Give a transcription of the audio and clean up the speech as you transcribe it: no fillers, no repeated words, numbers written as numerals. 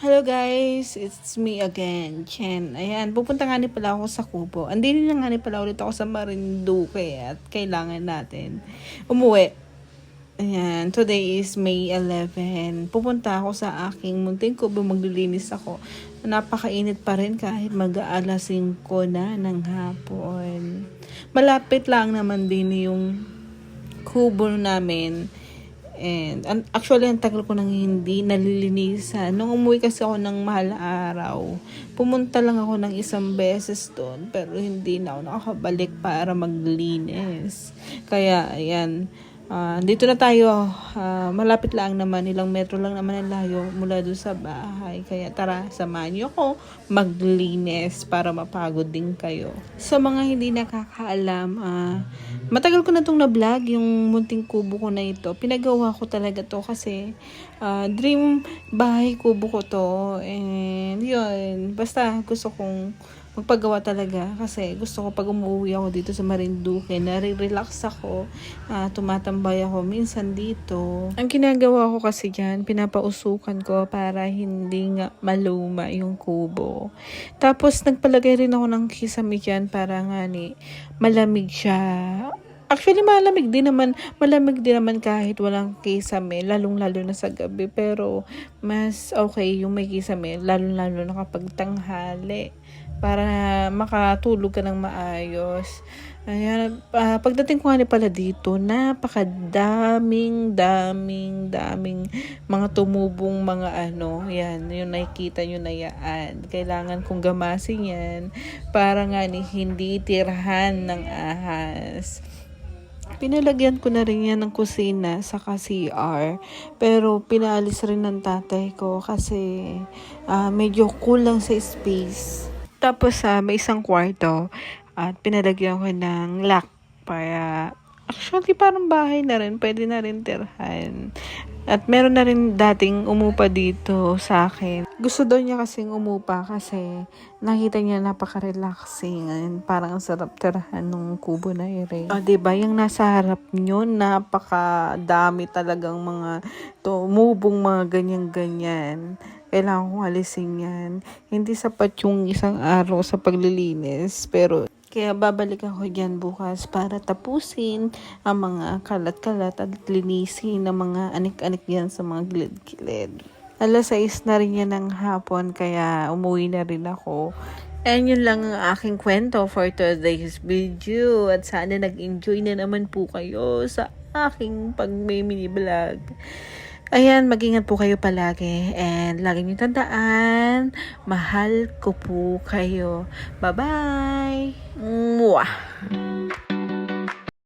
Hello guys, it's me again, Chen. Ayan, pupunta nga ni pala ako sa Kubo. Andin na nga ni pala ulit ako sa Marinduque at kailangan natin umuwi. Ayan, today is May 11. Pupunta ako sa aking munting kubo, maglilinis ako. Napakainit pa rin kahit mag-aalas 5 na ng hapon. Malapit lang naman din yung kubo namin. And actually, ang tagal ko nang hindi nalilinisan. Nung umuwi kasi ako ng mahal araw, pumunta lang ako ng isang beses doon, pero hindi na ako nakakabalik para maglinis. Kaya, ayan, dito na tayo. Malapit lang naman, ilang metro lang naman ang layo mula doon sa bahay. Kaya tara, samahan niyo ako maglinis para mapagod din kayo. Sa mga hindi nakakaalam, matagal ko na itong na-vlog, yung munting kubo ko na ito. Pinagawa ko talaga to kasi dream bahay kubo ko to. And yun, basta gusto kong magpagawa talaga kasi gusto ko pag umuwi ako dito sa Marinduque, nare-relax ako, tumatambay ako minsan dito. Ang ginagawa ko kasi dyan, pinapausukan ko para hindi nga maluma yung kubo. Tapos nagpalagay rin ako ng kisame dyan para nga malamig siya. Actually, malamig din naman kahit walang kisame, lalong-lalo na sa gabi. Pero, mas okay yung may kisame, lalong-lalo na kapag tanghali, para makatulog ka ng maayos. Ayan, pagdating ko nga pala dito, napakadaming mga tumubong mga yan, yung nakikita nyo na yan. Kailangan kong gamasin yan para nga hindi tirhan ng ahas. Pinalagyan ko na rin yan ng kusina sa CR. Pero pinaalis rin ng tatay ko kasi medyo kulang sa space. Tapos may isang kwarto at pinalagyan ko ng lock para actually parang bahay na rin. Pwede na rin tirhan. At meron na rin dating umupa dito sa akin. Gusto daw niya kasing umupa kasi nakita niya napaka-relaxing. Parang ang sarap tirahan ng kubo na ere. Diba? Yung nasa harap nyo, napakadami talagang mga tumubong mga ganyan-ganyan. Kailangan kong alisin yan. Hindi sapat yung isang araw sa paglilinis. Pero kaya babalik ako dyan bukas para tapusin ang mga kalat-kalat at linisin ang mga anik-anik yan sa mga gilid-gilid. Alas 6 na rin yan ng hapon kaya umuwi na rin ako. And yun lang ang aking kwento for today's video. At sana nag-enjoy na naman po kayo sa aking pag-mini vlog. Ayan, mag-ingat po kayo palagi and lagi niyo tandaan, mahal ko po kayo. Bye-bye! Mwah!